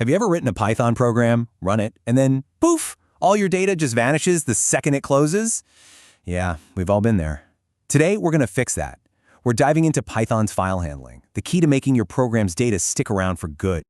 Have you ever written a Python program, run it, and then poof, all your data just vanishes the second it closes? Yeah, we've all been there. Today, we're going to fix that. We're diving into Python's file handling, the key to making your program's data stick around for good.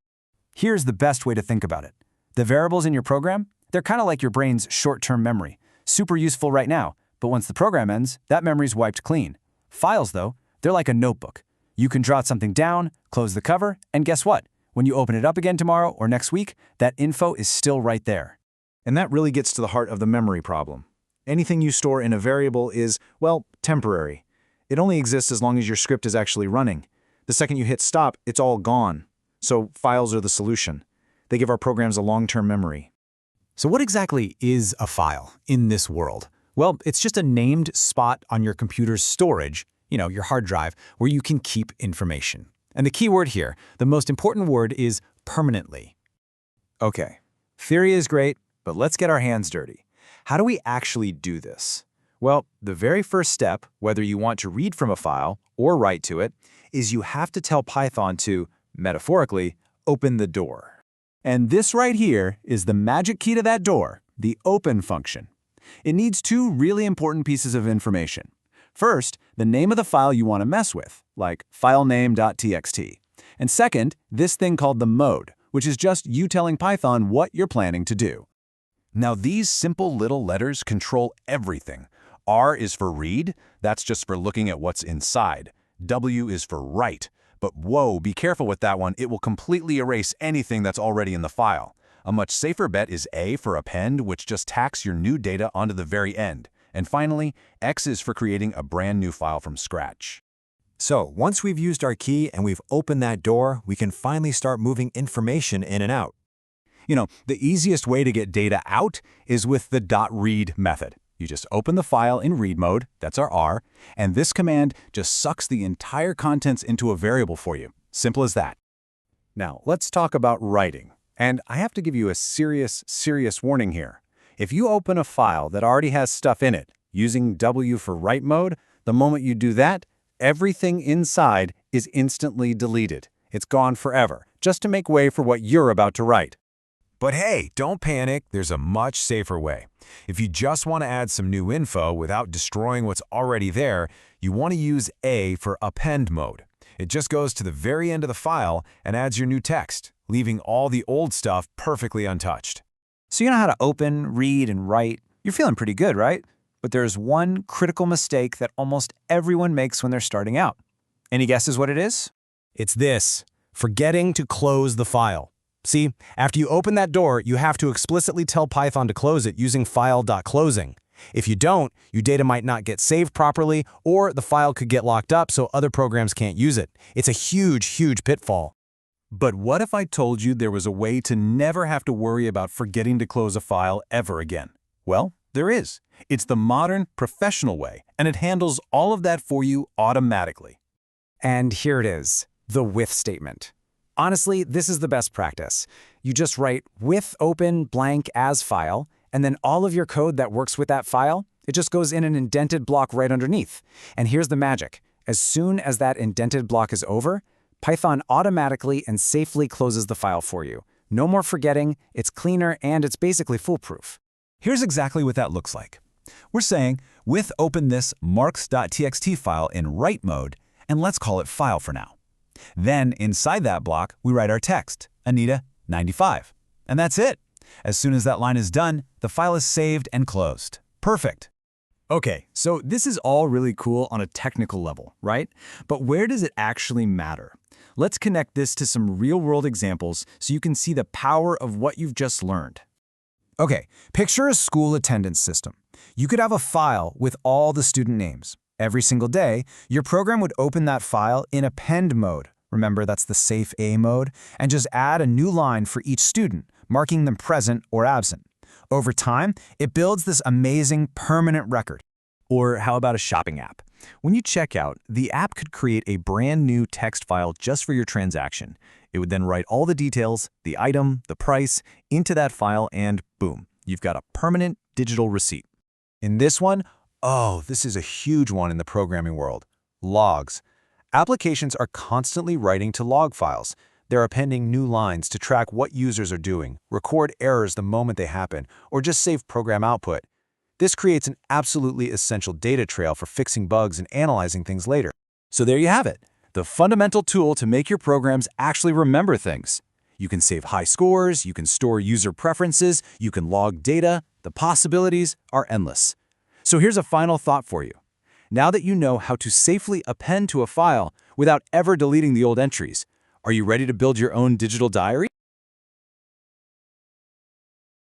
Here's the best way to think about it. The variables in your program, they're kind of like your brain's short-term memory. Super useful right now, but once the program ends, that memory's wiped clean. Files, though, they're like a notebook. You can jot something down, close the cover, and guess what? When you open it up again tomorrow or next week, that info is still right there. And that really gets to the heart of the memory problem. Anything you store in a variable is, well, temporary. It only exists as long as your script is actually running. The second you hit stop, it's all gone. So files are the solution. They give our programs a long-term memory. So what exactly is a file in this world? Well, it's just a named spot on your computer's storage, your hard drive, where you can keep information. And the key word here, the most important word, is permanently. Okay, theory is great, but let's get our hands dirty. How do we actually do this? Well, the very first step, whether you want to read from a file or write to it, is you have to tell Python to, metaphorically, open the door. And this right here is the magic key to that door, the open function. It needs two really important pieces of information. First, the name of the file you want to mess with, like filename.txt. And second, this thing called the mode, which is just you telling Python what you're planning to do. Now, these simple little letters control everything. R is for read, that's just for looking at what's inside. W is for write. But whoa, be careful with that one, it will completely erase anything that's already in the file. A much safer bet is A for append, which just tacks your new data onto the very end. And finally, X is for creating a brand new file from scratch. So once we've used our key and we've opened that door, we can finally start moving information in and out. The easiest way to get data out is with the .read method. You just open the file in read mode, that's our R, and this command just sucks the entire contents into a variable for you. Simple as that. Now, let's talk about writing. And I have to give you a serious warning here. If you open a file that already has stuff in it, using W for write mode, the moment you do that, everything inside is instantly deleted. It's gone forever, just to make way for what you're about to write. But hey, don't panic, there's a much safer way. If you just want to add some new info without destroying what's already there, you want to use A for append mode. It just goes to the very end of the file and adds your new text, leaving all the old stuff perfectly untouched. So you know how to open, read, and write. You're feeling pretty good, right? But there's one critical mistake that almost everyone makes when they're starting out. Any guesses what it is? It's this: forgetting to close the file. See, after you open that door, you have to explicitly tell Python to close it using file.closing. If you don't, your data might not get saved properly, or the file could get locked up so other programs can't use it. It's a huge pitfall. But what if I told you there was a way to never have to worry about forgetting to close a file ever again? Well, there is. It's the modern, professional way, and it handles all of that for you automatically. And here it is, the with statement. Honestly, this is the best practice. You just write with open blank as file, and then all of your code that works with that file, it just goes in an indented block right underneath. And here's the magic. As soon as that indented block is over, Python automatically and safely closes the file for you. No more forgetting, it's cleaner, and it's basically foolproof. Here's exactly what that looks like. We're saying, with open this marks.txt file in write mode, and let's call it file for now. Then, inside that block, we write our text, Anita, 95. And that's it. As soon as that line is done, the file is saved and closed. Perfect. Okay, so this is all really cool on a technical level, right? But where does it actually matter? Let's connect this to some real-world examples so you can see the power of what you've just learned. Okay, picture a school attendance system. You could have a file with all the student names. Every single day, your program would open that file in append mode. Remember, that's the safe A mode, and just add a new line for each student, marking them present or absent. Over time, it builds this amazing permanent record. Or how about a shopping app? When you check out, the app could create a brand new text file just for your transaction. It would then write all the details, the item, the price, into that file, and boom, you've got a permanent digital receipt. In this one, this is a huge one in the programming world. Logs. Applications are constantly writing to log files. They're appending new lines to track what users are doing, record errors the moment they happen, or just save program output. This creates an absolutely essential data trail for fixing bugs and analyzing things later. So there you have it, the fundamental tool to make your programs actually remember things. You can save high scores, you can store user preferences, you can log data. The possibilities are endless. So here's a final thought for you. Now that you know how to safely append to a file without ever deleting the old entries, are you ready to build your own digital diary?